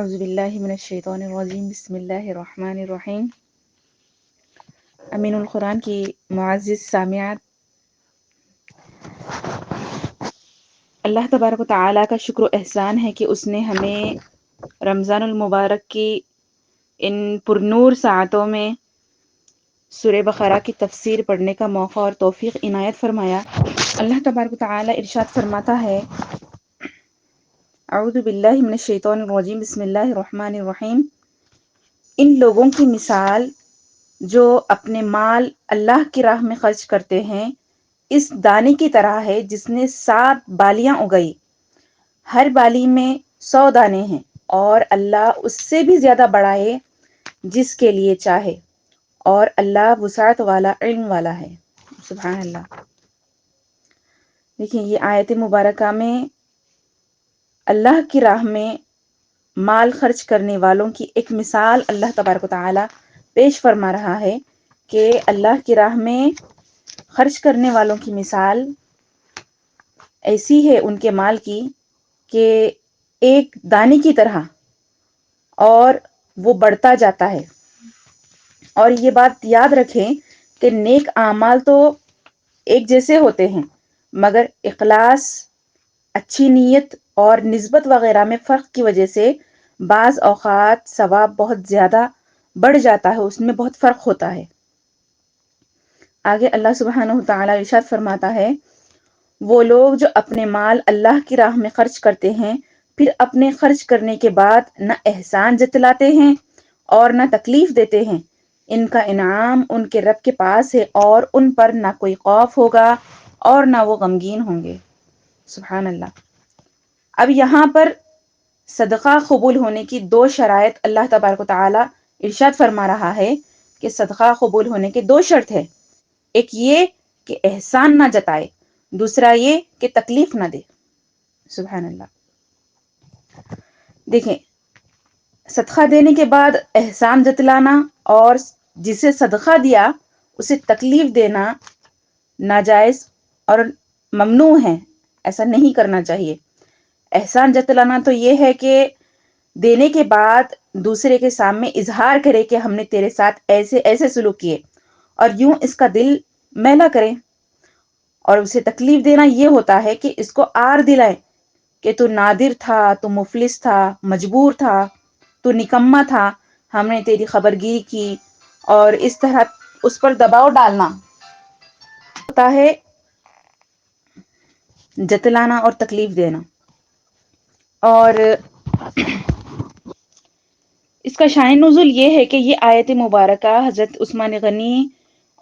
اعوذ باللہ من الشیطان الرجیم بسم اللہ الرحمن الرحیم۔ امین القرآن کی معزز سامعات، اللہ تبارک و تعالیٰ کا شکر و احسان ہے کہ اس نے ہمیں رمضان المبارک کی ان پرنور ساعتوں میں سورہ بقرہ کی تفسیر پڑھنے کا موقع اور توفیق عنایت فرمایا۔ اللہ تبارک و تعالیٰ ارشاد فرماتا ہے، اعوذ باللہ من الشیطان الرجیم بسم اللہ الرحمن الرحیم۔ ان لوگوں کی مثال جو اپنے مال اللہ کی راہ میں خرچ کرتے ہیں اس دانے کی طرح ہے جس نے 7 بالیاں اگائی، ہر بالی میں 100 دانے ہیں، اور اللہ اس سے بھی زیادہ بڑھائے جس کے لیے چاہے، اور اللہ وسعت والا علم والا ہے۔ سبحان اللہ۔ دیکھیں، یہ آیت مبارکہ میں اللہ کی راہ میں مال خرچ کرنے والوں کی ایک مثال اللہ تبارک و تعالی پیش فرما رہا ہے کہ اللہ کی راہ میں خرچ کرنے والوں کی مثال ایسی ہے ان کے مال کی کہ ایک دانے کی طرح، اور وہ بڑھتا جاتا ہے۔ اور یہ بات یاد رکھیں کہ نیک اعمال تو ایک جیسے ہوتے ہیں، مگر اخلاص، اچھی نیت اور نسبت وغیرہ میں فرق کی وجہ سے بعض اوقات ثواب بہت زیادہ بڑھ جاتا ہے، اس میں بہت فرق ہوتا ہے۔ آگے اللہ سبحانہ وتعالی ارشاد فرماتا ہے، وہ لوگ جو اپنے مال اللہ کی راہ میں خرچ کرتے ہیں پھر اپنے خرچ کرنے کے بعد نہ احسان جتلاتے ہیں اور نہ تکلیف دیتے ہیں، ان کا انعام ان کے رب کے پاس ہے اور ان پر نہ کوئی خوف ہوگا اور نہ وہ غمگین ہوں گے۔ سبحان اللہ۔ اب یہاں پر صدقہ قبول ہونے کی 2 شرائط اللہ تبارک و تعالی ارشاد فرما رہا ہے کہ صدقہ قبول ہونے کے 2 شرط ہے۔ ایک یہ کہ احسان نہ جتائے، دوسرا یہ کہ تکلیف نہ دے۔ سبحان اللہ۔ دیکھیں، صدقہ دینے کے بعد احسان جتلانا اور جسے صدقہ دیا اسے تکلیف دینا ناجائز اور ممنوع ہے، ایسا نہیں کرنا چاہیے۔ احسان جتلانا تو یہ ہے کہ دینے کے بعد دوسرے کے سامنے اظہار کرے کہ ہم نے تیرے ساتھ ایسے ایسے سلوک کیے، اور یوں اس کا دل میلا کرے۔ اور اسے تکلیف دینا یہ ہوتا ہے کہ اس کو آر دلائے کہ تو نادر تھا، تو مفلس تھا، مجبور تھا، تو نکما تھا، ہم نے تیری خبرگیری کی، اور اس طرح اس پر دباؤ ڈالنا ہوتا ہے، جتلانا اور تکلیف دینا۔ اور اس کا شان نزول یہ ہے کہ یہ آیت مبارکہ حضرت عثمان غنی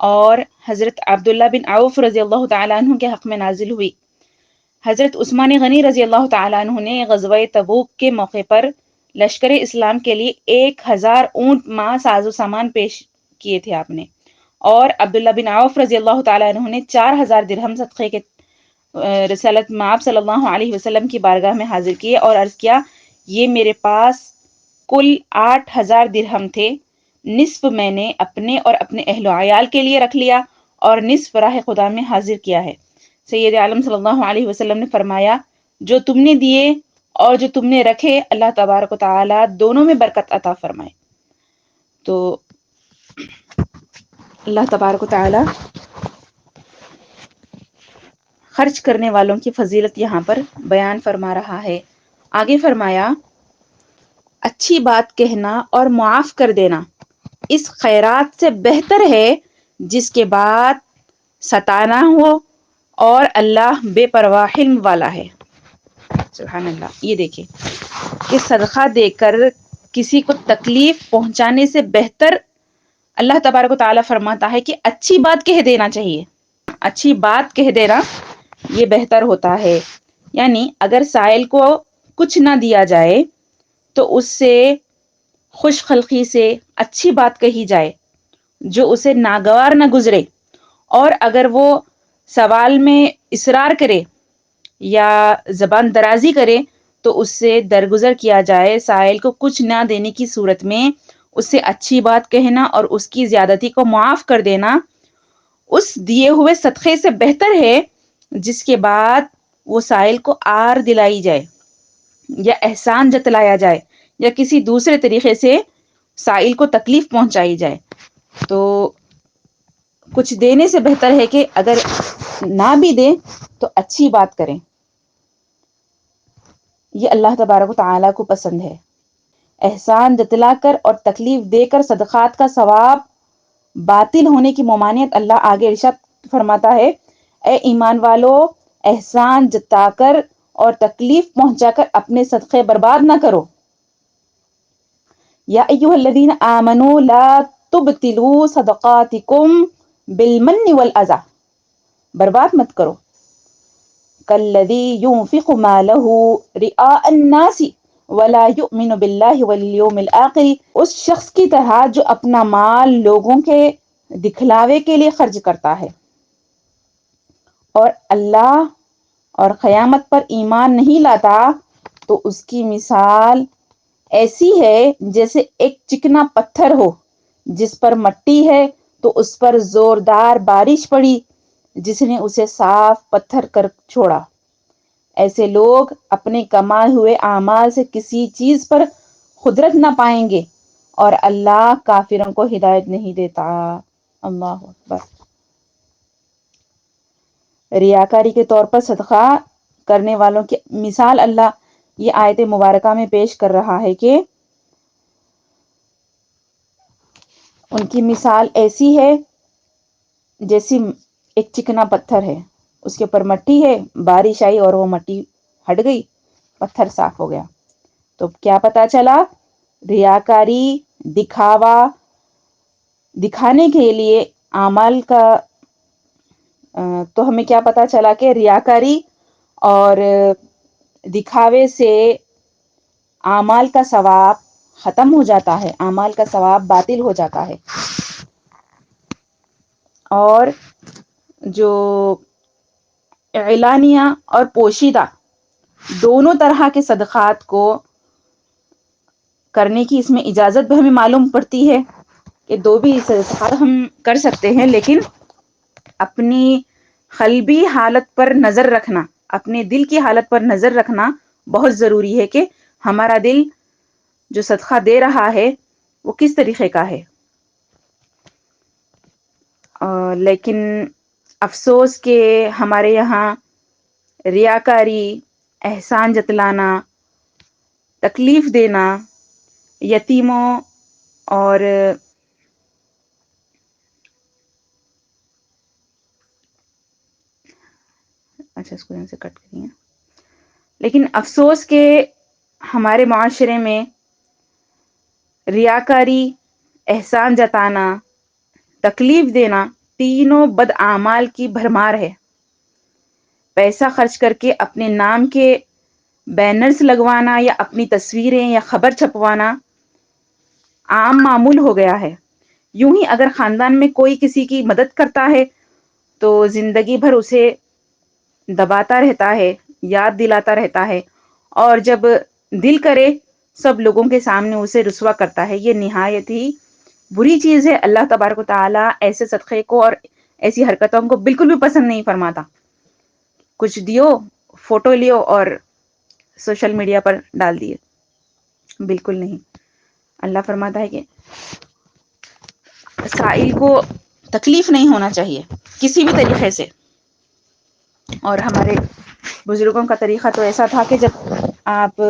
اور حضرت عبداللہ بن عوف رضی اللہ تعالیٰ عنہ کے حق میں نازل ہوئی۔ حضرت عثمان غنی رضی اللہ تعالیٰ عنہ نے غزوہ تبوک کے موقع پر لشکر اسلام کے لیے 1000 اونٹ ماں ساز و سامان پیش کیے تھے آپ نے، اور عبداللہ بن عوف رضی اللہ تعالیٰ عنہ نے 4000 درہم صدقے کے رسالت مآب صلی اللہ علیہ وسلم کی بارگاہ میں حاضر کیے اور عرض کیا، یہ میرے پاس کل 8000 درہم تھے، نصف میں نے اپنے اور اپنے اہل و عیال کے لیے رکھ لیا اور نصف راہ خدا میں حاضر کیا ہے۔ سید عالم صلی اللہ علیہ وسلم نے فرمایا، جو تم نے دیے اور جو تم نے رکھے اللہ تبارک و تعالی دونوں میں برکت عطا فرمائے۔ تو اللہ تبارک و تعالی خرچ کرنے والوں کی فضیلت یہاں پر بیان فرما رہا ہے۔ آگے فرمایا، اچھی بات کہنا اور معاف کر دینا اس خیرات سے بہتر ہے جس کے بعد ستانا ہو، اور اللہ بے پرواہ علم والا ہے۔ سبحان اللہ۔ یہ دیکھیں کہ صدقہ دے کر کسی کو تکلیف پہنچانے سے بہتر اللہ تبارک و تعالیٰ فرماتا ہے کہ اچھی بات کہہ دینا چاہیے، اچھی بات کہہ دینا یہ بہتر ہوتا ہے۔ یعنی اگر سائل کو کچھ نہ دیا جائے تو اس سے خوش خلقی سے اچھی بات کہی جائے جو اسے ناگوار نہ گزرے، اور اگر وہ سوال میں اصرار کرے یا زبان درازی کرے تو اس سے درگزر کیا جائے۔ سائل کو کچھ نہ دینے کی صورت میں اس سے اچھی بات کہنا اور اس کی زیادتی کو معاف کر دینا اس دیے ہوئے صدقے سے بہتر ہے جس کے بعد وہ سائل کو آر دلائی جائے یا احسان جتلایا جائے یا کسی دوسرے طریقے سے سائل کو تکلیف پہنچائی جائے، تو کچھ دینے سے بہتر ہے کہ اگر نہ بھی دیں تو اچھی بات کریں. یہ اللہ تبارک و تعالیٰ کو پسند ہے. احسان جتلا کر اور تکلیف دے کر صدقات کا ثواب باطل ہونے کی ممانعت اللہ آگے ارشاد فرماتا ہے، اے ایمان والو، احسان جتا کر اور تکلیف پہنچا کر اپنے صدقے برباد نہ کرو. یا ایھا الذین آمنوا لا تبطلوا صدقاتکم بالمن والاذی، برباد مت کرو. کالذی ينفق مالہ رئاء الناس ولا یؤمن باللہ والیوم الآخر، اس شخص کی طرح جو اپنا مال لوگوں کے دکھلاوے کے لیے خرچ کرتا ہے اور اللہ اور قیامت پر ایمان نہیں لاتا، تو اس کی مثال ایسی ہے جیسے ایک چکنا پتھر ہو جس پر مٹی ہے تو اس پر زوردار بارش پڑی جس نے اسے صاف پتھر کر چھوڑا. ایسے لوگ اپنے کمائے ہوئے اعمال سے کسی چیز پر قدرت نہ پائیں گے اور اللہ کافروں کو ہدایت نہیں دیتا. اللہ اکبر. ریاکاری کے طور پر صدقہ کرنے والوں کی مثال اللہ یہ آیت مبارکہ میں پیش کر رہا ہے کہ ان کی مثال ایسی ہے جیسی ایک چکنا پتھر ہے، اس کے اوپر مٹی ہے، بارش آئی اور وہ مٹی ہٹ گئی، پتھر صاف ہو گیا. تو کیا پتا چلا؟ ریاکاری، دکھاوا، دکھانے کے لیے اعمال کا تو ہمیں کیا پتا چلا کہ ریاکاری اور دکھاوے سے اعمال کا ثواب ختم ہو جاتا ہے، اعمال کا ثواب باطل ہو جاتا ہے. اور جو اعلانیہ اور پوشیدہ دونوں طرح کے صدقات کو کرنے کی اس میں اجازت بھی ہمیں معلوم پڑتی ہے کہ دو بھی صدقات ہم کر سکتے ہیں، لیکن اپنی قلبی حالت پر نظر رکھنا، اپنے دل کی حالت پر نظر رکھنا بہت ضروری ہے کہ ہمارا دل جو صدقہ دے رہا ہے وہ کس طریقے کا ہے. لیکن افسوس کہ ہمارے یہاں ریاکاری، احسان جتلانا، تکلیف دینا، یتیموں اور اچھا اس کو یہاں سے کٹ کریے. لیکن افسوس کہ ہمارے معاشرے میں ریاکاری، احسان جتانا، تکلیف دینا تینوں بد اعمال کی بھرمار ہے. پیسہ خرچ کر کے اپنے نام کے بینرز لگوانا یا اپنی تصویریں یا خبر چھپوانا عام معمول ہو گیا ہے. یوں ہی اگر خاندان میں کوئی کسی کی مدد کرتا ہے تو زندگی بھر اسے دباتا رہتا ہے، یاد دلاتا رہتا ہے، اور جب دل کرے سب لوگوں کے سامنے اسے رسوا کرتا ہے. یہ نہایت ہی بری چیز ہے. اللہ تبارک و تعالی ایسے صدقے کو اور ایسی حرکتوں کو بالکل بھی پسند نہیں فرماتا. کچھ دیو، فوٹو لیو اور سوشل میڈیا پر ڈال دیے، بالکل نہیں. اللہ فرماتا ہے کہ سائل کو تکلیف نہیں ہونا چاہیے کسی بھی طریقے سے. اور ہمارے بزرگوں کا طریقہ تو ایسا تھا کہ جب آپ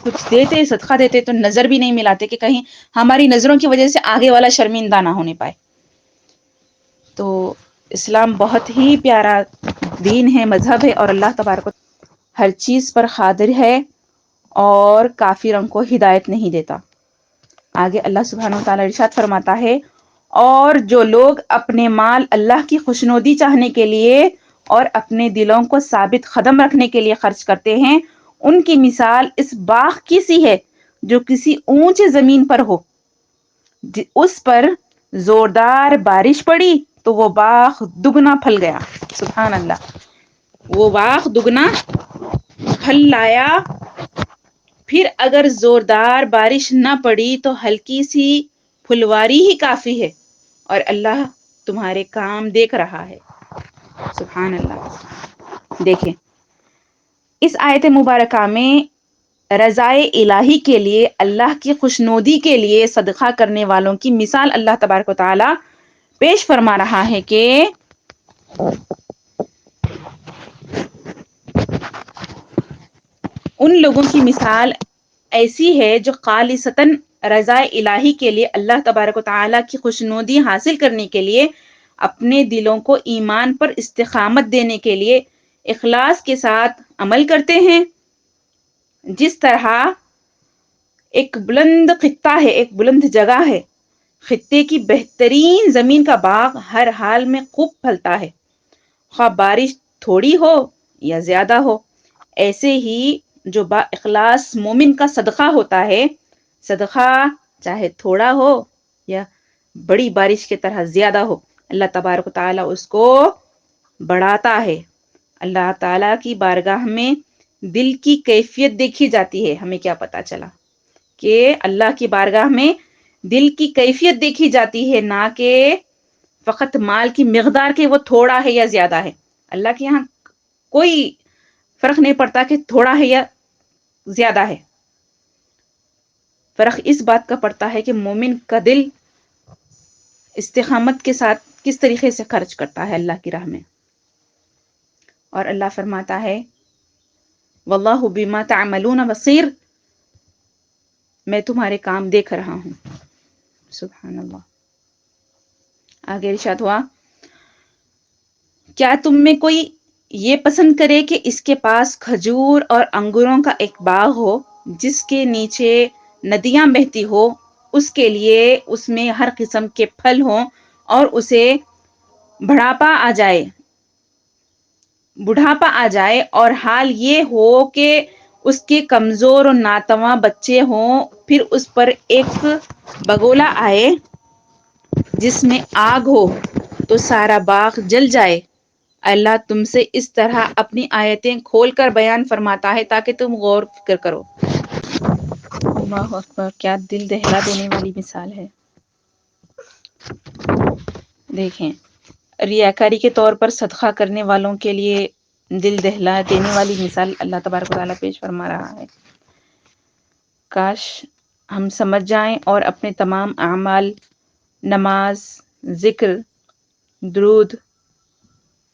کچھ دیتے، صدقہ دیتے، تو نظر بھی نہیں ملاتے کہ کہیں ہماری نظروں کی وجہ سے آگے والا شرمندہ نہ ہونے پائے. تو اسلام بہت ہی پیارا دین ہے، مذہب ہے، اور اللہ تبارک و ہر چیز پر قادر ہے اور کافروں کو ہدایت نہیں دیتا. آگے اللہ سبحانہ و تعالی ارشاد فرماتا ہے، اور جو لوگ اپنے مال اللہ کی خوشنودی چاہنے کے لیے اور اپنے دلوں کو ثابت قدم رکھنے کے لیے خرچ کرتے ہیں، ان کی مثال اس باغ کی سی ہے جو کسی اونچے زمین پر ہو. اس پر زوردار بارش پڑی تو وہ باغ دگنا پھل گیا. سبحان اللہ. وہ باغ دگنا پھل لایا. پھر اگر زوردار بارش نہ پڑی تو ہلکی سی پھلواری ہی کافی ہے، اور اللہ تمہارے کام دیکھ رہا ہے. سبحان اللہ. دیکھیں اس آیت مبارکہ میں رضائے الہی کے لیے، اللہ کی خوشنودی کے لیے صدقہ کرنے والوں کی مثال اللہ تبارک و تعالی پیش فرما رہا ہے کہ ان لوگوں کی مثال ایسی ہے جو خالصتاً رضائے الہی کے لیے، اللہ تبارک و تعالی کی خوشنودی حاصل کرنے کے لیے، اپنے دلوں کو ایمان پر استقامت دینے کے لیے اخلاص کے ساتھ عمل کرتے ہیں. جس طرح ایک بلند خطہ ہے، ایک بلند جگہ ہے، خطے کی بہترین زمین کا باغ ہر حال میں خوب پھلتا ہے، خواہ بارش تھوڑی ہو یا زیادہ ہو. ایسے ہی جو با اخلاص مومن کا صدقہ ہوتا ہے، صدقہ چاہے تھوڑا ہو یا بڑی بارش کی طرح زیادہ ہو، اللہ تبارک و تعالی اس کو بڑھاتا ہے. اللہ تعالی کی بارگاہ میں دل کی کیفیت دیکھی جاتی ہے. ہمیں کیا پتا چلا کہ اللہ کی بارگاہ میں دل کی کیفیت دیکھی جاتی ہے، نہ کہ فقط مال کی مقدار کے وہ تھوڑا ہے یا زیادہ ہے. اللہ کے یہاں کوئی فرق نہیں پڑتا کہ تھوڑا ہے یا زیادہ ہے. فرق اس بات کا پڑتا ہے کہ مومن کا دل استقامت کے ساتھ کس طریقے سے خرچ کرتا ہے اللہ کی راہ میں. اور اللہ فرماتا ہے واللہ بما تعملون بصیر، میں تمہارے کام دیکھ رہا ہوں. سبحان اللہ. آگے ارشاد ہوا کیا تم میں کوئی یہ پسند کرے کہ اس کے پاس کھجور اور انگوروں کا ایک باغ ہو جس کے نیچے ندیاں بہتی ہو، اس کے لیے اس میں ہر قسم کے پھل ہوں، اور اسے بڑھاپا آ جائے اور حال یہ ہو کہ اس کے کمزور اور ناتواں بچے ہوں، پھر اس پر ایک بگولا آئے جس میں آگ ہو تو سارا باغ جل جائے. اللہ تم سے اس طرح اپنی آیتیں کھول کر بیان فرماتا ہے تاکہ تم غور فکر کرو. اللہ اکبر، کیا دل دہلا دینے والی مثال ہے. دیکھیں، ریاکاری کے طور پر صدقہ کرنے والوں کے لیے دل دہلا دینے والی مثال اللہ تبارک و تعالیٰ پیش فرما رہا ہے. کاش ہم سمجھ جائیں اور اپنے تمام اعمال، نماز، ذکر، درود،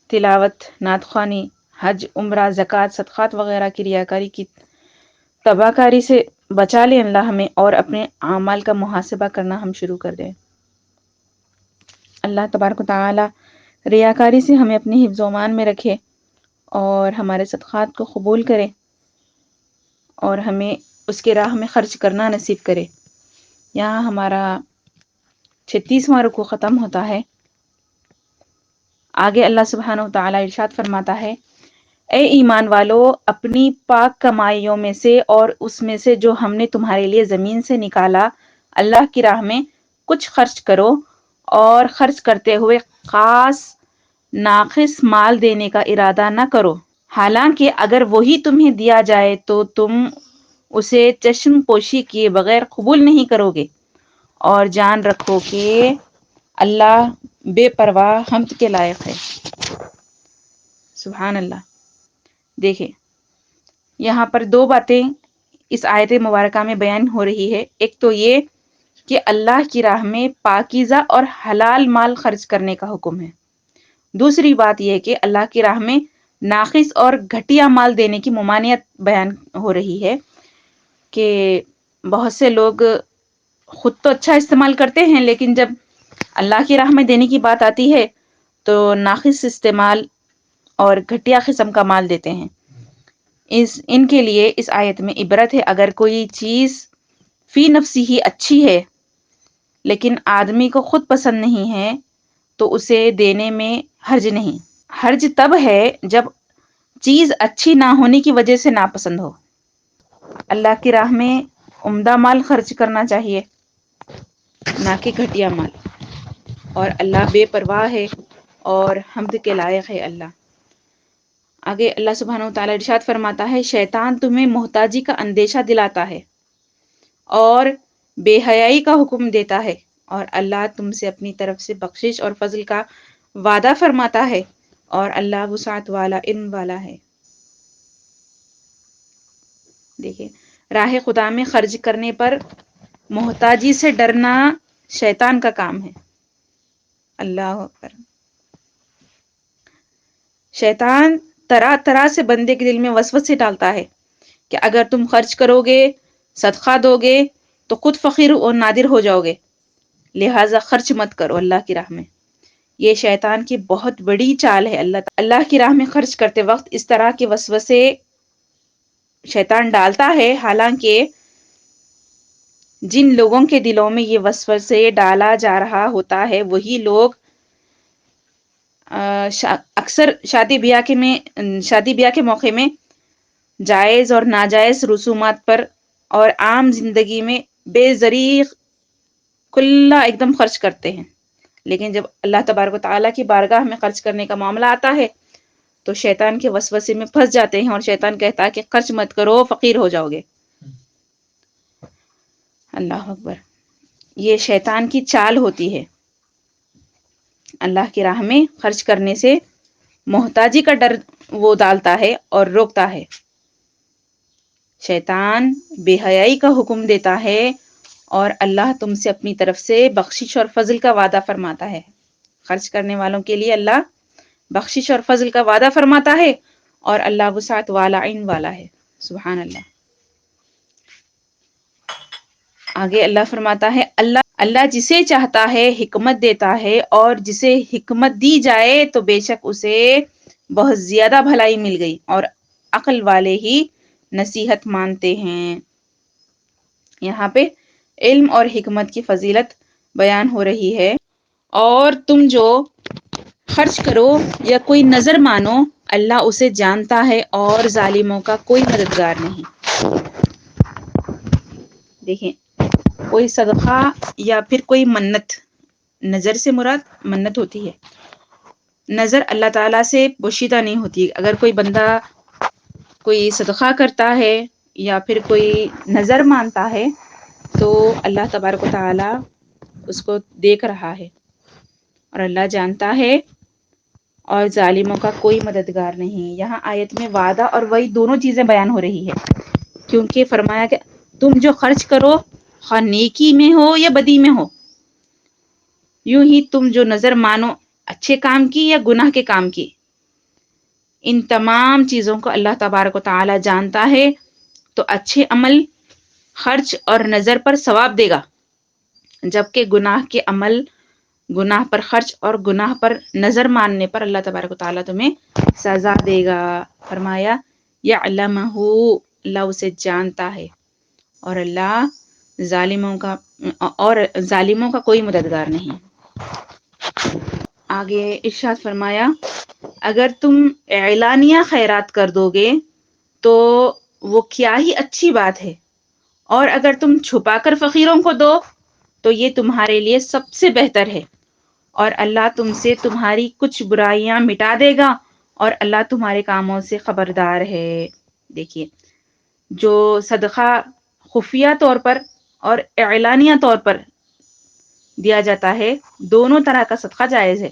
تلاوت، نعت خوانی، حج، عمرہ، زکوٰۃ، صدقات وغیرہ کی ریاکاری کی تباہ کاری سے بچا لے اللہ ہمیں، اور اپنے اعمال کا محاسبہ کرنا ہم شروع کر دیں. اللہ تبارک و تعالی ریاکاری سے ہمیں اپنے حفظ و امان میں رکھے اور ہمارے صدقات کو قبول کرے اور ہمیں اس کے راہ میں خرچ کرنا نصیب کرے. یہاں ہمارا 36واں رکوع ختم ہوتا ہے. آگے اللہ سبحانہ و تعالی ارشاد فرماتا ہے اے ایمان والو، اپنی پاک کمائیوں میں سے اور اس میں سے جو ہم نے تمہارے لیے زمین سے نکالا، اللہ کی راہ میں کچھ خرچ کرو، اور خرچ کرتے ہوئے خاص ناقص مال دینے کا ارادہ نہ کرو، حالانکہ اگر وہی تمہیں دیا جائے تو تم اسے چشم پوشی کیے بغیر قبول نہیں کرو گے، اور جان رکھو کہ اللہ بے پرواہ حمد کے لائق ہے. سبحان اللہ. دیکھیں، یہاں پر دو باتیں اس آیت مبارکہ میں بیان ہو رہی ہے. ایک تو یہ کہ اللہ کی راہ میں پاکیزہ اور حلال مال خرچ کرنے کا حکم ہے. دوسری بات یہ کہ اللہ کی راہ میں ناقص اور گھٹیا مال دینے کی ممانعت بیان ہو رہی ہے کہ بہت سے لوگ خود تو اچھا استعمال کرتے ہیں، لیکن جب اللہ کی راہ میں دینے کی بات آتی ہے تو ناقص استعمال اور گھٹیا قسم کا مال دیتے ہیں. ان کے لیے اس آیت میں عبرت ہے. اگر کوئی چیز فی نفسی ہی اچھی ہے لیکن آدمی کو خود پسند نہیں ہے تو اسے دینے میں حرج نہیں. حرج تب ہے جب چیز اچھی نہ ہونے کی وجہ سے ناپسند ہو. اللہ کی راہ میں عمدہ مال خرچ کرنا چاہیے، نہ کہ گھٹیا مال. اور اللہ بے پرواہ ہے اور حمد کے لائق ہے. اللہ آگے اللہ سبحانہ و تعالی ارشاد فرماتا ہے شیطان تمہیں محتاجی کا اندیشہ دلاتا ہے اور بے حیائی کا حکم دیتا ہے، اور اللہ تم سے اپنی طرف سے بخشش اور فضل کا وعدہ فرماتا ہے، اور اللہ وسعت والا، علم والا ہے. دیکھیں، راہ خدا میں خرچ کرنے پر محتاجی سے ڈرنا شیطان کا کام ہے۔ اللہ اکبر۔ شیطان طرح طرح سے بندے کے دل میں وسوسے ڈالتا ہے کہ اگر تم خرچ کرو گے، صدقہ دو گے تو خود فقیر اور نادر ہو جاؤ گے، لہٰذا خرچ مت کرو اللہ کی راہ میں۔ یہ شیطان کی بہت بڑی چال ہے۔ اللہ کی راہ میں خرچ کرتے وقت اس طرح کے وسوسے شیطان ڈالتا ہے، حالانکہ جن لوگوں کے دلوں میں یہ وسوسے ڈالا جا رہا ہوتا ہے وہی لوگ اکثر شادی بیاہ کے موقع میں جائز اور ناجائز رسومات پر اور عام زندگی میں بے ذریغ کھلا ایک دم خرچ کرتے ہیں، لیکن جب اللہ تبارک و تعالیٰ کی بارگاہ میں خرچ کرنے کا معاملہ آتا ہے تو شیطان کے وسوسے میں پھنس جاتے ہیں اور شیطان کہتا ہے کہ خرچ مت کرو، فقیر ہو جاؤ گے۔ اللہ اکبر۔ یہ شیطان کی چال ہوتی ہے۔ اللہ کی راہ میں خرچ کرنے سے محتاجی کا ڈر وہ ڈالتا ہے اور روکتا ہے۔ شیطان بے حیائی کا حکم دیتا ہے اور اللہ تم سے اپنی طرف سے بخشش اور فضل کا وعدہ فرماتا ہے۔ خرچ کرنے والوں کے لیے اللہ بخشش اور فضل کا وعدہ فرماتا ہے اور اللہ وسعت والا علم والا ہے۔ سبحان اللہ۔ آگے اللہ فرماتا ہے اللہ جسے چاہتا ہے حکمت دیتا ہے اور جسے حکمت دی جائے تو بے شک اسے بہت زیادہ بھلائی مل گئی، اور عقل والے ہی نصیحت مانتے ہیں۔ یہاں پہ علم اور حکمت کی فضیلت بیان ہو رہی ہے۔ اور تم جو خرچ کرو یا کوئی نظر مانو، اللہ اسے جانتا ہے اور ظالموں کا کوئی مددگار نہیں۔ دیکھیں، کوئی صدقہ یا پھر کوئی منت، نظر سے مراد منت ہوتی ہے۔ نظر اللہ تعالیٰ سے پوشیدہ نہیں ہوتی۔ اگر کوئی بندہ کوئی صدقہ کرتا ہے یا پھر کوئی نظر مانتا ہے تو اللہ تبارک و تعالیٰ اس کو دیکھ رہا ہے اور اللہ جانتا ہے، اور ظالموں کا کوئی مددگار نہیں۔ یہاں آیت میں وعدہ اور وعید دونوں چیزیں بیان ہو رہی ہے، کیونکہ فرمایا کہ تم جو خرچ کرو خواہ نیکی میں ہو یا بدی میں ہو، یوں ہی تم جو نظر مانو اچھے کام کی یا گناہ کے کام کی، ان تمام چیزوں کو اللہ تبارک و تعالی جانتا ہے، تو اچھے عمل، خرچ اور نظر پر ثواب دے گا، جبکہ گناہ کے عمل، گناہ پر خرچ اور گناہ پر نظر ماننے پر اللہ تبارک و تعالیٰ تمہیں سزا دے گا۔ فرمایا یعلمہ، اللہ اسے جانتا ہے، اور اللہ ظالموں کا کوئی مددگار نہیں۔ آگے ارشاد فرمایا اگر تم اعلانیہ خیرات کر دو گے تو وہ کیا ہی اچھی بات ہے، اور اگر تم چھپا کر فقیروں کو دو تو یہ تمہارے لیے سب سے بہتر ہے، اور اللہ تم سے تمہاری کچھ برائیاں مٹا دے گا، اور اللہ تمہارے کاموں سے خبردار ہے۔ دیکھیے، جو صدقہ خفیہ طور پر اور اعلانیہ طور پر دیا جاتا ہے، دونوں طرح کا صدقہ جائز ہے،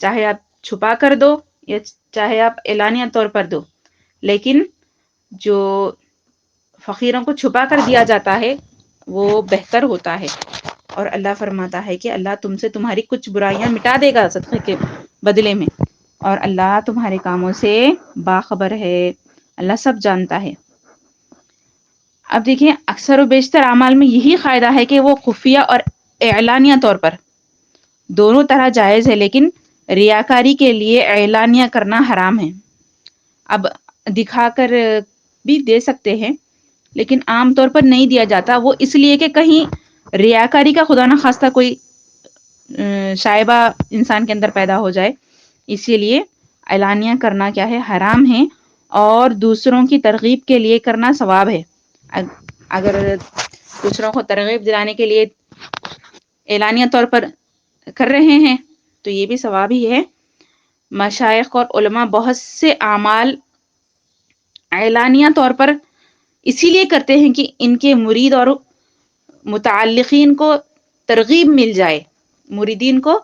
چاہے آپ چھپا کر دو یا چاہے آپ اعلانیہ طور پر دو، لیکن جو فقیروں کو چھپا کر دیا جاتا ہے وہ بہتر ہوتا ہے، اور اللہ فرماتا ہے کہ اللہ تم سے تمہاری کچھ برائیاں مٹا دے گا صدقے کے بدلے میں، اور اللہ تمہارے کاموں سے باخبر ہے، اللہ سب جانتا ہے۔ اب دیکھیں، اکثر و بیشتر اعمال میں یہی قاعدہ ہے کہ وہ خفیہ اور اعلانیہ طور پر دونوں طرح جائز ہے، لیکن ریاکاری کے لیے اعلانیہ کرنا حرام ہے۔ اب دکھا کر بھی دے سکتے ہیں، لیکن عام طور پر نہیں دیا جاتا، وہ اس لیے کہ کہیں ریاکاری کا خدا نہ خواستہ کوئی شائبہ انسان کے اندر پیدا ہو جائے، اسی لیے اعلانیہ کرنا کیا ہے، حرام ہے، اور دوسروں کی ترغیب کے لیے کرنا ثواب ہے۔ اگر دوسروں کو ترغیب دلانے کے لیے اعلانیہ طور پر کر رہے ہیں تو یہ بھی ثواب ہی ہے۔ مشائخ اور علماء بہت سے اعمال اعلانیہ طور پر اسی لیے کرتے ہیں کہ ان کے مرید اور متعلقین کو ترغیب مل جائے، مریدین کو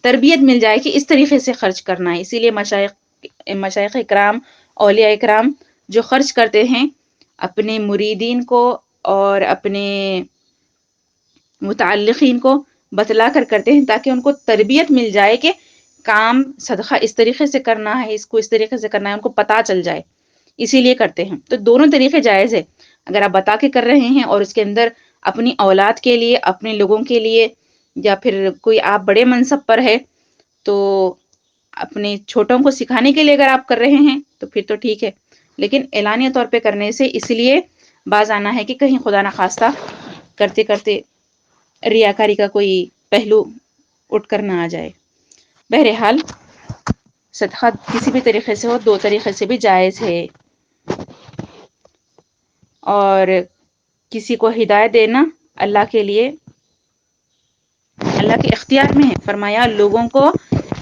تربیت مل جائے کہ اس طریقے سے خرچ کرنا ہے۔ اسی لیے مشائخ اکرام، اولیاء اکرام جو خرچ کرتے ہیں، اپنے مریدین کو اور اپنے متعلقین کو بتلا کر کرتے ہیں، تاکہ ان کو تربیت مل جائے کہ کام صدقہ اس طریقے سے کرنا ہے، اس کو اس طریقے سے کرنا ہے، ان کو پتہ چل جائے، اسی لیے کرتے ہیں۔ تو دونوں طریقے جائز ہے، اگر آپ بتا کے کر رہے ہیں اور اس کے اندر اپنی اولاد کے لیے، اپنے لوگوں کے لیے، یا پھر کوئی آپ بڑے منصب پر ہے تو اپنے چھوٹوں کو سکھانے کے لیے اگر آپ کر رہے ہیں تو پھر تو ٹھیک ہے، لیکن اعلانیہ طور پہ کرنے سے اس لیے باز آنا ہے کہ کہیں خدا نخواستہ کرتے کرتے ریاکاری کا کوئی پہلو اٹھ کر نہ آ جائے۔ بہرحال صدقہ کسی بھی طریقے سے ہو، دو طریقے سے بھی جائز ہے، اور کسی کو ہدایت دینا اللہ کے لیے، اللہ کے اختیار میں ہے۔ فرمایا لوگوں کو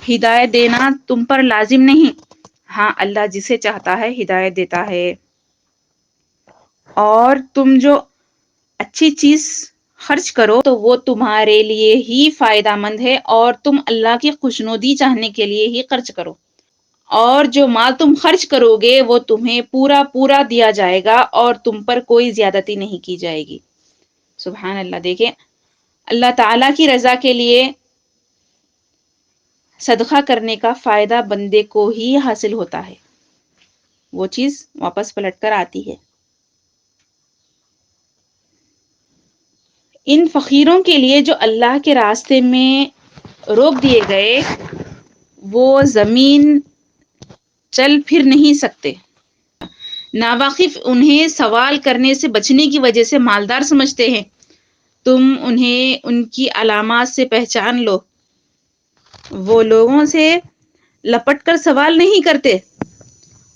ہدایت دینا تم پر لازم نہیں، ہاں اللہ جسے چاہتا ہے ہدایت دیتا ہے، اور تم جو اچھی چیز خرچ کرو تو وہ تمہارے لیے ہی فائدہ مند ہے، اور تم اللہ کی خوشنودی چاہنے کے لیے ہی خرچ کرو، اور جو مال تم خرچ کرو گے وہ تمہیں پورا پورا دیا جائے گا، اور تم پر کوئی زیادتی نہیں کی جائے گی۔ سبحان اللہ، دیکھیں اللہ تعالی کی رضا کے لیے صدقہ کرنے کا فائدہ بندے کو ہی حاصل ہوتا ہے، وہ چیز واپس پلٹ کر آتی ہے۔ ان فقیروں کے لیے جو اللہ کے راستے میں روک دیے گئے، وہ زمین چل پھر نہیں سکتے۔ ناواقف انہیں سوال کرنے سے بچنے کی وجہ سے مالدار سمجھتے ہیں، تم انہیں ان کی علامات سے پہچان لو، وہ لوگوں سے لپٹ کر سوال نہیں کرتے،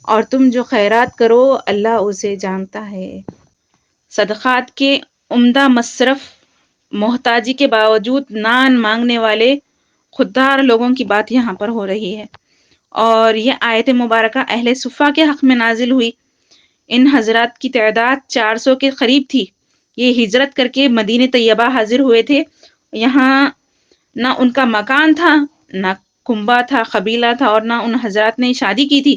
اور تم جو خیرات کرو اللہ اسے جانتا ہے۔ صدقات کے عمدہ مصرف، محتاجی کے باوجود نان مانگنے والے خوددار لوگوں کی بات یہاں پر ہو رہی ہے، اور یہ آیت مبارکہ اہل صفہ کے حق میں نازل ہوئی۔ ان حضرات کی تعداد 400 کے قریب تھی، یہ ہجرت کر کے مدینہ طیبہ حاضر ہوئے تھے۔ یہاں نہ ان کا مکان تھا، نہ کنبہ تھا، قبیلہ تھا، اور نہ ان حضرات نے شادی کی تھی۔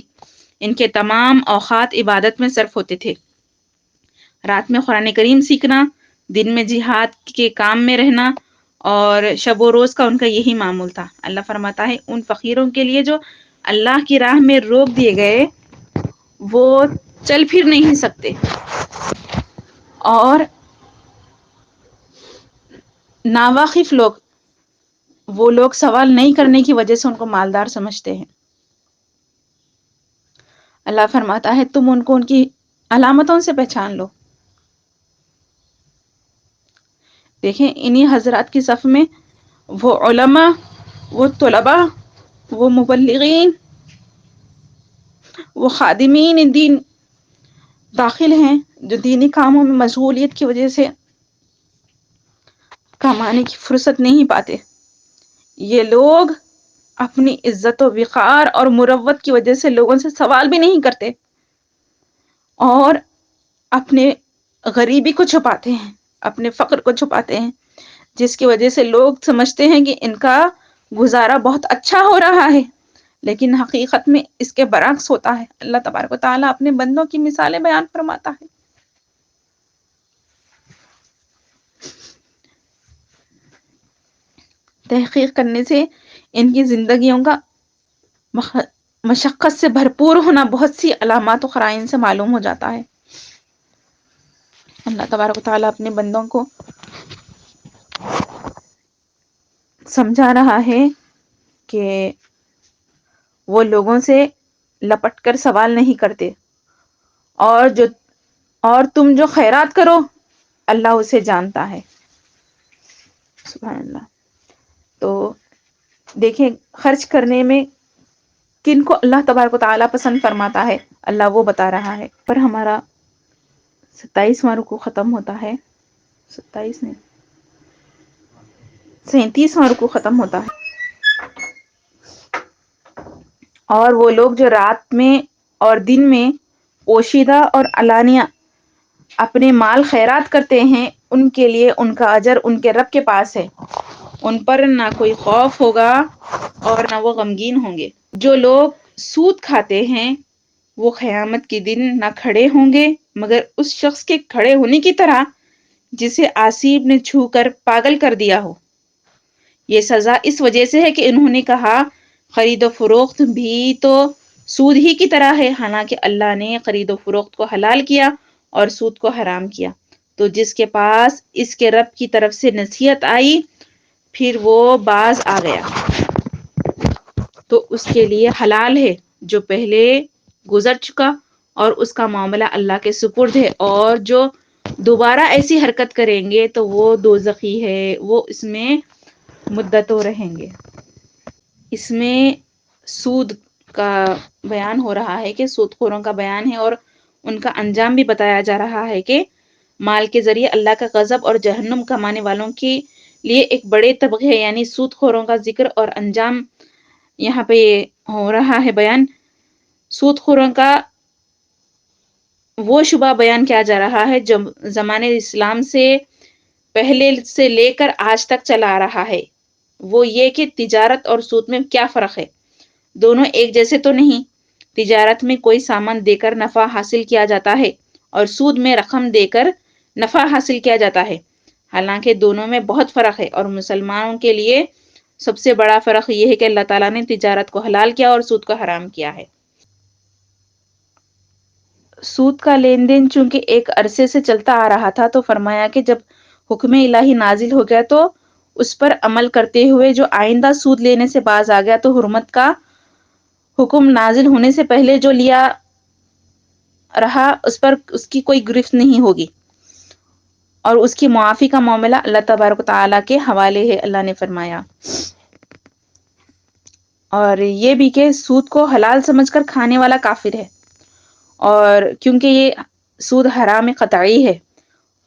ان کے تمام اوقات عبادت میں صرف ہوتے تھے، رات میں قرآن کریم سیکھنا، دن میں جہاد کے کام میں رہنا، اور شب و روز کا ان کا یہی معمول تھا۔ اللہ فرماتا ہے ان فقیروں کے لیے جو اللہ کی راہ میں روک دیے گئے، وہ چل پھر نہیں سکتے، اور ناواقف لوگ، وہ لوگ سوال نہیں کرنے کی وجہ سے ان کو مالدار سمجھتے ہیں۔ اللہ فرماتا ہے تم ان کو ان کی علامتوں سے پہچان لو۔ دیکھیں انہی حضرات کی صف میں وہ علماء، وہ طلباء، وہ مبلغین، وہ خادمین دین داخل ہیں، جو دینی کاموں میں مشغولیت کی وجہ سے کمانے کی فرصت نہیں پاتے۔ یہ لوگ اپنی عزت و وقار اور مروت کی وجہ سے لوگوں سے سوال بھی نہیں کرتے، اور اپنے غریبی کو چھپاتے ہیں، اپنے فقر کو چھپاتے ہیں، جس کی وجہ سے لوگ سمجھتے ہیں کہ ان کا گزارا بہت اچھا ہو رہا ہے، لیکن حقیقت میں اس کے برعکس ہوتا ہے۔ اللہ تبارک و تعالیٰ اپنے بندوں کی مثالیں بیان فرماتا ہے۔ تحقیق کرنے سے ان کی زندگیوں کا مشقت سے بھرپور ہونا بہت سی علامات و قرائن سے معلوم ہو جاتا ہے۔ اللہ تبارک و تعالیٰ اپنے بندوں کو سمجھا رہا ہے کہ وہ لوگوں سے لپٹ کر سوال نہیں کرتے، اور تم جو خیرات کرو اللہ اسے جانتا ہے۔ سبحان اللہ۔ تو دیکھیں خرچ کرنے میں کن کو اللہ تبارک و تعالیٰ پسند فرماتا ہے، اللہ وہ بتا رہا ہے۔ پر ہمارا 27واں رکوع ختم ہوتا ہے، 27 نہیں 37واں رکوع ختم ہوتا ہے، اور وہ لوگ جو رات میں اور دن میں پوشیدہ اور علانیہ اپنے مال خیرات کرتے ہیں، ان کے لیے ان کا اجر ان کے رب کے پاس ہے، ان پر نہ کوئی خوف ہوگا اور نہ وہ غمگین ہوں گے۔ جو لوگ سود کھاتے ہیں وہ قیامت کے دن نہ کھڑے ہوں گے مگر اس شخص کے کھڑے ہونے کی طرح جسے آسیب نے چھو کر پاگل کر دیا ہو۔ یہ سزا اس وجہ سے ہے کہ انہوں نے کہا خرید و فروخت بھی تو سود ہی کی طرح ہے، حالانکہ اللہ نے خرید و فروخت کو حلال کیا اور سود کو حرام کیا۔ تو جس کے پاس اس کے رب کی طرف سے نصیحت آئی پھر وہ باز آ گیا تو اس کے لیے حلال ہے جو پہلے گزر چکا اور اس کا معاملہ اللہ کے سپرد ہے، اور جو دوبارہ ایسی حرکت کریں گے تو وہ دوزخی ہے، وہ اس میں مدتوں رہیں گے۔ اس میں سود کا بیان ہو رہا ہے کہ سود خوروں کا بیان ہے اور ان کا انجام بھی بتایا جا رہا ہے کہ مال کے ذریعے اللہ کا غضب اور جہنم کمانے والوں کے لیے ایک بڑے طبقے یعنی سود خوروں کا ذکر اور انجام یہاں پہ ہو رہا ہے بیان۔ سود خوروں کا وہ شبہ بیان کیا جا رہا ہے جو زمانے اسلام سے پہلے سے لے کر آج تک چلا آ رہا ہے، وہ یہ کہ تجارت اور سود میں کیا فرق ہے۔ دونوں ایک جیسے تو نہیں۔ تجارت میں کوئی سامان دے کر نفع حاصل کیا جاتا ہے اور سود میں رقم دے کر نفع حاصل کیا جاتا ہے، حالانکہ دونوں میں بہت فرق ہے، اور مسلمانوں کے لیے سب سے بڑا فرق یہ ہے کہ اللہ تعالیٰ نے تجارت کو حلال کیا اور سود کو حرام کیا ہے۔ سود کا لین دین چونکہ ایک عرصے سے چلتا آ رہا تھا تو فرمایا کہ جب حکم الہی نازل ہو گیا تو اس پر عمل کرتے ہوئے جو آئندہ سود لینے سے باز آ گیا تو حرمت کا حکم نازل ہونے سے پہلے جو لیا رہا اس پر اس کی کوئی گرفت نہیں ہوگی، اور اس کی معافی کا معاملہ اللہ تبارک و تعالیٰ کے حوالے ہے۔ اللہ نے فرمایا اور یہ بھی کہ سود کو حلال سمجھ کر کھانے والا کافر ہے، اور کیونکہ یہ سود حرام قطعی ہے،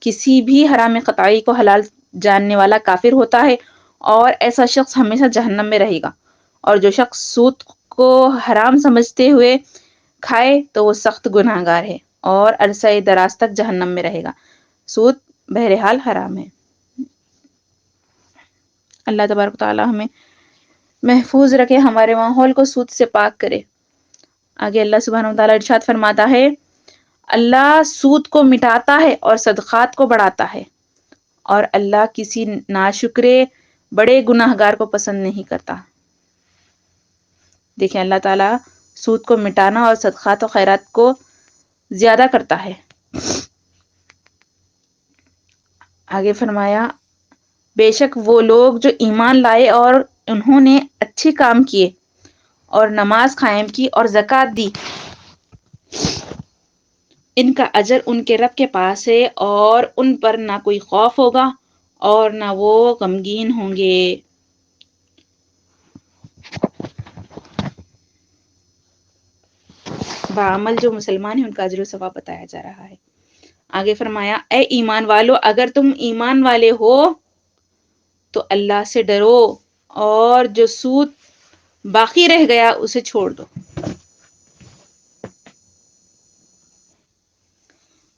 کسی بھی حرام قطعی کو حلال جاننے والا کافر ہوتا ہے، اور ایسا شخص ہمیشہ جہنم میں رہے گا، اور جو شخص سود کو حرام سمجھتے ہوئے کھائے تو وہ سخت گناہ گار ہے اور عرصہ دراز تک جہنم میں رہے گا۔ سود بہرحال حرام ہے۔ اللہ تبارک و تعالی ہمیں محفوظ رکھے، ہمارے ماحول کو سود سے پاک کرے۔ آگے اللہ سبحانہ و تعالی ارشاد فرماتا ہے اللہ سود کو مٹاتا ہے اور صدقات کو بڑھاتا ہے، اور اللہ کسی ناشکرے بڑے گناہ گار کو پسند نہیں کرتا۔ دیکھیں اللہ تعالیٰ سود کو مٹانا اور صدقات و خیرات کو زیادہ کرتا ہے۔ آگے فرمایا بے شک وہ لوگ جو ایمان لائے اور انہوں نے اچھے کام کیے اور نماز قائم کی اور زکوٰۃ دی، ان کا اجر ان کے رب کے پاس ہے، اور ان پر نہ کوئی خوف ہوگا اور نہ وہ غمگین ہوں گے۔ بعمل جو مسلمان ہیں ان کا اجر و ثواب بتایا جا رہا ہے۔ آگے فرمایا اے ایمان والو اگر تم ایمان والے ہو تو اللہ سے ڈرو اور جو سود باقی رہ گیا اسے چھوڑ دو۔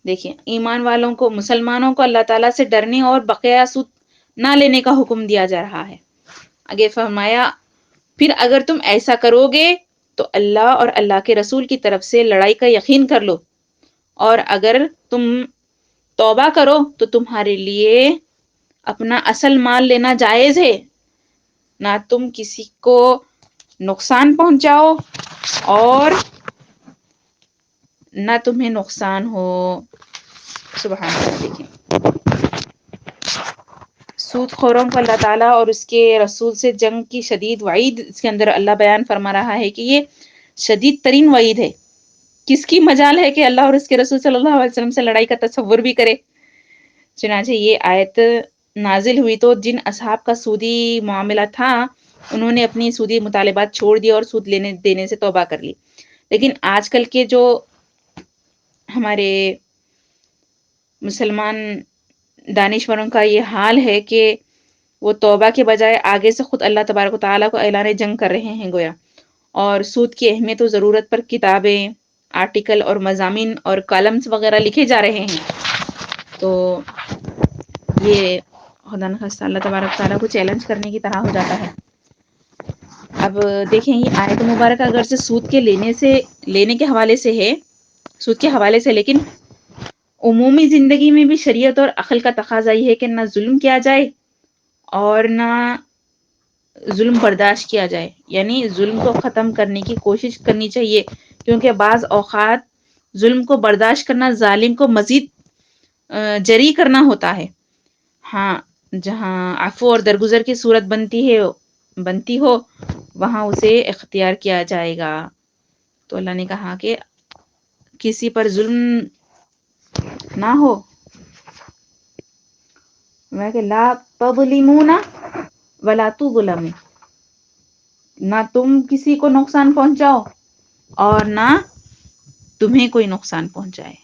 دیکھیں ایمان والوں کو، مسلمانوں کو اللہ تعالیٰ سے ڈرنے اور بقیہ سود نہ لینے کا حکم دیا جا رہا ہے۔ آگے فرمایا پھر اگر تم ایسا کرو گے تو اللہ اور اللہ کے رسول کی طرف سے لڑائی کا یقین کر لو، اور اگر تم توبہ کرو تو تمہارے لیے اپنا اصل مال لینا جائز ہے، نہ تم کسی کو نقصان پہنچاؤ اور نہ تمہیں نقصان ہو۔ سبحان اللہ۔ دیکھیں سود خوروں کو اللہ تعالیٰ اور اس کے رسول سے جنگ کی شدید وعید اس کے اندر اللہ بیان فرما رہا ہے کہ یہ شدید ترین وعید ہے۔ کس کی مجال ہے کہ اللہ اور اس کے رسول صلی اللہ علیہ وسلم سے لڑائی کا تصور بھی کرے۔ چنانچہ یہ آیت نازل ہوئی تو جن اصحاب کا سودی معاملہ تھا انہوں نے اپنی سودی مطالبات چھوڑ دی اور سود لینے دینے سے توبہ کر لی، لیکن آج کل کے جو ہمارے مسلمان دانشوروں کا یہ حال ہے کہ وہ توبہ کے بجائے آگے سے خود اللہ تبارک و تعالیٰ کو اعلان جنگ کر رہے ہیں گویا، اور سود کی اہمیت و ضرورت پر کتابیں، آرٹیکل اور مضامین اور کالمز وغیرہ لکھے جا رہے ہیں۔ تو یہ خدا نخواستہ اللہ تبارک و تعالیٰ کو چیلنج کرنے کی طرح ہو جاتا ہے۔ اب دیکھیں یہ آیت مبارکہ اگرچہ سود کے لینے کے حوالے سے ہے، سود کے حوالے سے، لیکن عمومی زندگی میں بھی شریعت اور عقل کا تقاضا یہ ہے کہ نہ ظلم کیا جائے اور نہ ظلم برداشت کیا جائے، یعنی ظلم کو ختم کرنے کی کوشش کرنی چاہیے، کیونکہ بعض اوقات ظلم کو برداشت کرنا ظالم کو مزید جری کرنا ہوتا ہے۔ ہاں، جہاں عفو اور درگزر کی صورت بنتی ہو وہاں اسے اختیار کیا جائے گا۔ تو اللہ نے کہا کہ کسی پر ظلم نہ ہو، میں کہ لا تظلمون ولا تظلمون، نہ تم کسی کو نقصان پہنچاؤ اور نہ تمہیں کوئی نقصان پہنچائے۔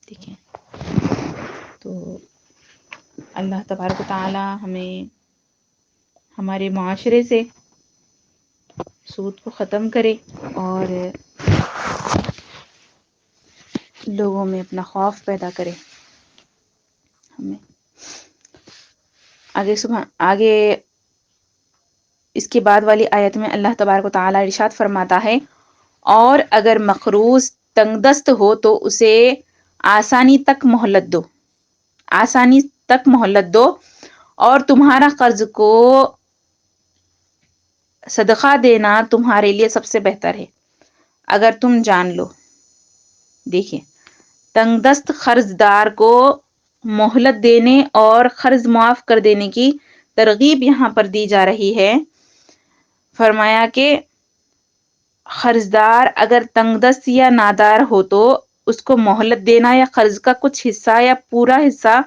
ٹھیک ہے، تو اللہ تبارک و تعالی ہمیں ہمارے معاشرے سے سود کو ختم کرے اور لوگوں میں اپنا خوف پیدا کرے۔ ہمیں آگے اس کے بعد والی آیت میں اللہ تبارک و تعالی ارشاد فرماتا ہے، اور اگر مقروض تنگ دست ہو تو اسے آسانی تک مہلت دو اور تمہارا قرض کو صدقہ دینا تمہارے لیے سب سے بہتر ہے اگر تم جان لو۔ دیکھیں، تنگ دست قرض دار کو مہلت دینے اور قرض معاف کر دینے کی ترغیب یہاں پر دی جا رہی ہے۔ فرمایا کہ قرض دار اگر تنگ دست یا نادار ہو تو اس کو مہلت دینا یا قرض کا کچھ حصہ یا پورا حصہ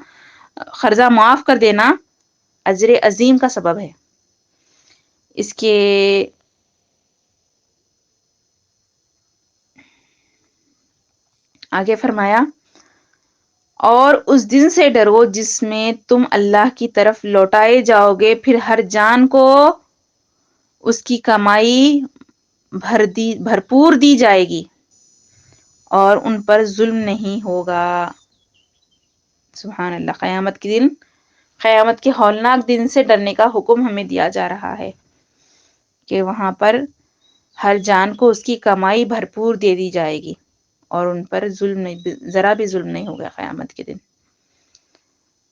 قرضہ معاف کر دینا اجر عظیم کا سبب ہے۔ اس کے آگے فرمایا، اور اس دن سے ڈرو جس میں تم اللہ کی طرف لوٹائے جاؤ گے، پھر ہر جان کو اس کی کمائی بھرپور دی جائے گی اور ان پر ظلم نہیں ہوگا۔ سبحان اللہ، قیامت کے ہولناک دن سے ڈرنے کا حکم ہمیں دیا جا رہا ہے کہ وہاں پر ہر جان کو اس کی کمائی بھرپور دے دی جائے گی اور ان پر ذرا بھی ظلم نہیں ہوگا قیامت کے دن۔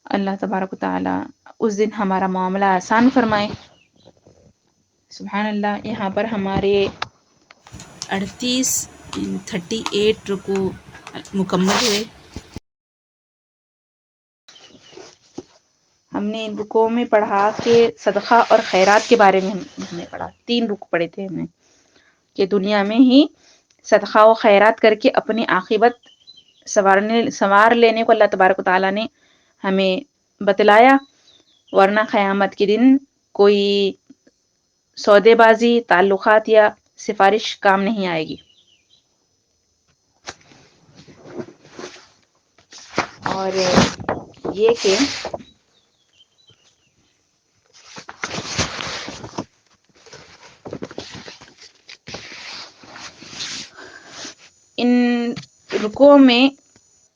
اللہ تبارک و تعالی اس دن ہمارا معاملہ آسان فرمائے۔ سبحان اللہ، یہاں پر ہمارے 38 رکوع مکمل ہوئے۔ ہم نے ان رکوع میں پڑھا کہ صدقہ اور خیرات کے بارے میں ہم نے پڑھا، 3 رکوع پڑھے تھے ہم نے، کہ دنیا میں ہی صدقہ و خیرات کر کے اپنی عاقبت سنوار لینے کو اللہ تبارک و تعالیٰ نے ہمیں بتلایا، ورنہ قیامت کے دن کوئی سودے بازی، تعلقات یا سفارش کام نہیں آئے گی۔ اور یہ کہ ان رکوع میں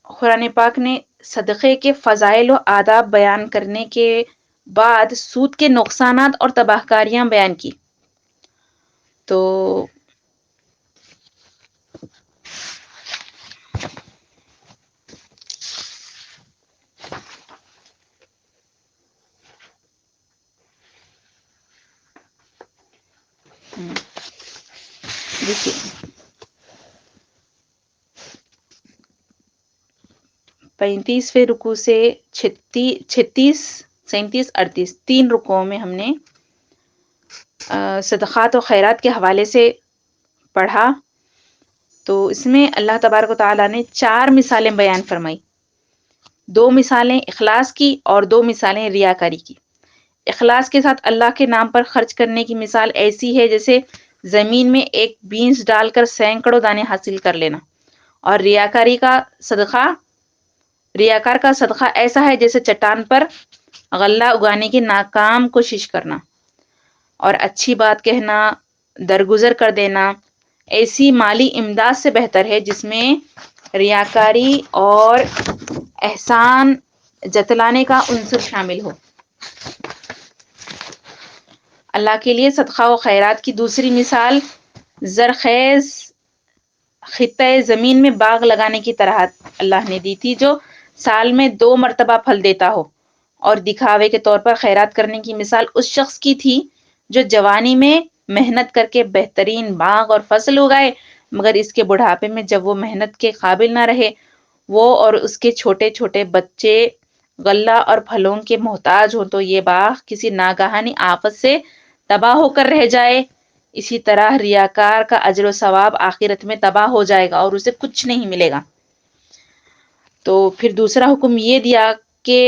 قرآن پاک نے صدقے کے فضائل و آداب بیان کرنے کے بعد سود کے نقصانات اور تباہ کاریاں بیان کی۔ تو دیکھیے، 35ویں رکوع سے 36، 37، 38 3 رکوعوں میں ہم نے صدقات و خیرات کے حوالے سے پڑھا۔ تو اس میں اللہ تبارک و تعالیٰ نے 4 مثالیں بیان فرمائی، 2 مثالیں اخلاص کی اور 2 مثالیں ریاکاری کی۔ اخلاص کے ساتھ اللہ کے نام پر خرچ کرنے کی مثال ایسی ہے جیسے زمین میں ایک بینس ڈال کر سینکڑوں دانے حاصل کر لینا، اور ریاکار کا صدقہ ایسا ہے جیسے چٹان پر غلہ اگانے کی ناکام کوشش کرنا، اور اچھی بات کہنا، درگزر کر دینا ایسی مالی امداد سے بہتر ہے جس میں ریاکاری اور احسان جتلانے کا عنصر شامل ہو۔ اللہ کے لیے صدقہ و خیرات کی دوسری مثال زرخیز خطۂ زمین میں باغ لگانے کی طرح اللہ نے دی تھی، جو سال میں 2 مرتبہ پھل دیتا ہو، اور دکھاوے کے طور پر خیرات کرنے کی مثال اس شخص کی تھی جو جوانی میں محنت کر کے بہترین باغ اور فصل اگائے، مگر اس کے بڑھاپے میں جب وہ محنت کے قابل نہ رہے، وہ اور اس کے چھوٹے چھوٹے بچے غلہ اور پھلوں کے محتاج ہو، تو یہ باغ کسی ناگہانی آفت سے تباہ ہو کر رہ جائے۔ اسی طرح ریاکار کا اجر و ثواب آخرت میں تباہ ہو جائے گا اور اسے کچھ نہیں ملے گا۔ تو پھر دوسرا حکم یہ دیا کہ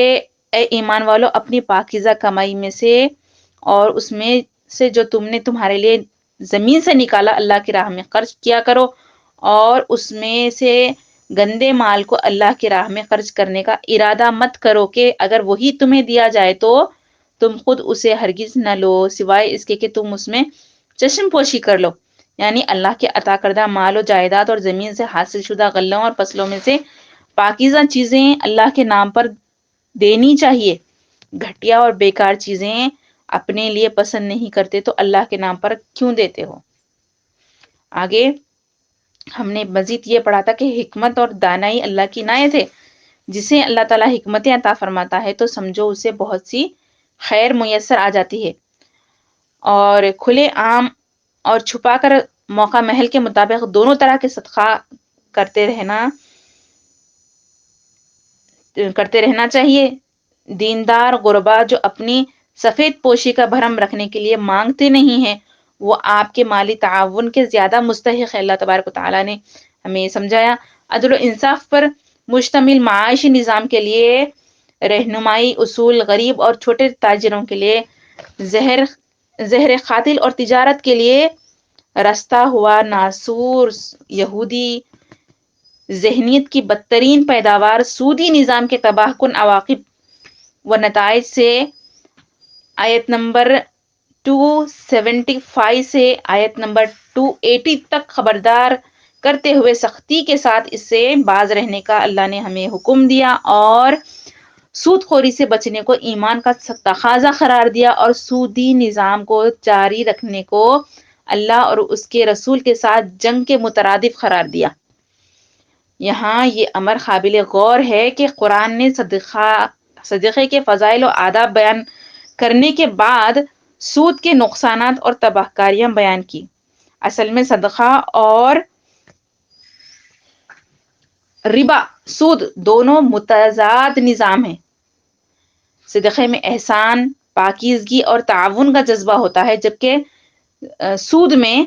اے ایمان والو، اپنی پاکیزہ کمائی میں سے اور اس میں سے جو تم نے تمہارے لیے زمین سے نکالا اللہ کی راہ میں خرچ کیا کرو، اور اس میں سے گندے مال کو اللہ کی راہ میں خرچ کرنے کا ارادہ مت کرو کہ اگر وہی تمہیں دیا جائے تو تم خود اسے ہرگز نہ لو، سوائے اس کے کہ تم اس میں چشم پوشی کر لو۔ یعنی اللہ کے عطا کردہ مال و جائیداد اور زمین سے حاصل شدہ غلوں اور فصلوں میں سے پاکیزہ چیزیں اللہ کے نام پر دینی چاہیے۔ گھٹیا اور بیکار چیزیں اپنے لیے پسند نہیں کرتے تو اللہ کے نام پر کیوں دیتے ہو؟ آگے ہم نے مزید یہ پڑھا تھا کہ حکمت اور دانائی اللہ کی عنایت ہے۔ جسے اللہ تعالیٰ حکمتیں عطا فرماتا ہے تو سمجھو اسے بہت سی خیر میسر آ جاتی ہے، اور کھلے عام اور چھپا کر موقع محل کے مطابق دونوں طرح کے صدقہ کرتے رہنا چاہیے۔ دیندار غربا جو اپنی سفید پوشی کا بھرم رکھنے کے لیے مانگتے نہیں ہیں، وہ آپ کے مالی تعاون کے زیادہ مستحق ہے۔ اللہ تبارک و تعالیٰ نے ہمیں سمجھایا عدل و انصاف پر مشتمل معاشی نظام کے لیے رہنمائی اصول، غریب اور چھوٹے تاجروں کے لیے زہر قاتل اور تجارت کے لیے رستہ ہوا ناسور یہودی ذہنیت کی بدترین پیداوار سودی نظام کے تباہ کن عواقب و نتائج سے آیت نمبر 275 سے آیت نمبر 280 تک خبردار کرتے ہوئے سختی کے ساتھ اس سے باز رہنے کا اللہ نے ہمیں حکم دیا، اور سود خوری سے بچنے کو ایمان کا تقاضا قرار دیا، اور سودی نظام کو جاری رکھنے کو اللہ اور اس کے رسول کے ساتھ جنگ کے مترادف قرار دیا۔ یہاں یہ امر قابل غور ہے کہ قرآن نے صدقے کے فضائل و آداب بیان کرنے کے بعد سود کے نقصانات اور تباہ کاریاں بیان کی۔ اصل میں صدقہ اور ربا، سود دونوں متضاد نظام ہیں۔ صدقے میں احسان، پاکیزگی اور تعاون کا جذبہ ہوتا ہے، جبکہ سود میں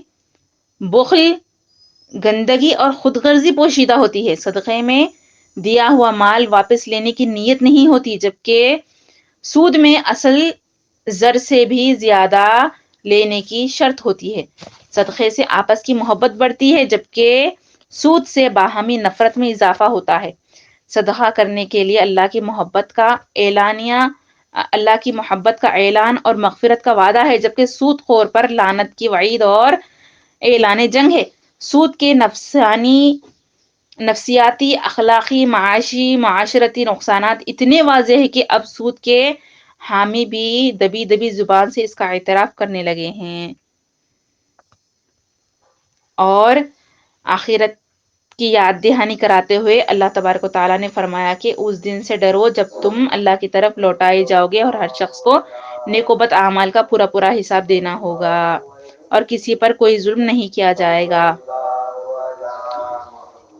بخل، گندگی اور خود غرضی پوشیدہ ہوتی ہے۔ صدقے میں دیا ہوا مال واپس لینے کی نیت نہیں ہوتی، جبکہ سود میں اصل زر سے بھی زیادہ لینے کی شرط ہوتی ہے۔ صدقے سے آپس کی محبت بڑھتی ہے، جبکہ سود سے باہمی نفرت میں اضافہ ہوتا ہے۔ صدقہ کرنے کے لیے اللہ کی محبت کا اعلان اور مغفرت کا وعدہ ہے، جبکہ سود خور پر لعنت کی وعید اور اعلان جنگ ہے۔ سود کے نفسیاتی، اخلاقی، معاشی، معاشرتی نقصانات اتنے واضح ہیں کہ اب سود کے حامی بھی دبی دبی زبان سے اس کا اعتراف کرنے لگے ہیں۔ اور آخرت کی یاد دہانی کراتے ہوئے اللہ تبارک و تعالیٰ نے فرمایا کہ اس دن سے ڈرو جب تم اللہ کی طرف لوٹائے جاؤ گے، اور ہر شخص کو نیک و بد اعمال کا پورا پورا حساب دینا ہوگا، اور کسی پر کوئی ظلم نہیں کیا جائے گا۔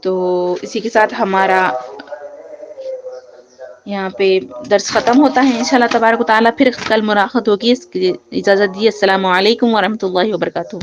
تو اسی کے ساتھ ہمارا یہاں پہ درس ختم ہوتا ہے۔ انشاءاللہ تبارک و تعالیٰ پھر کل ملاقات ہوگی۔ اس کی اجازت دی، السلام علیکم ورحمۃ اللہ وبرکاتہ۔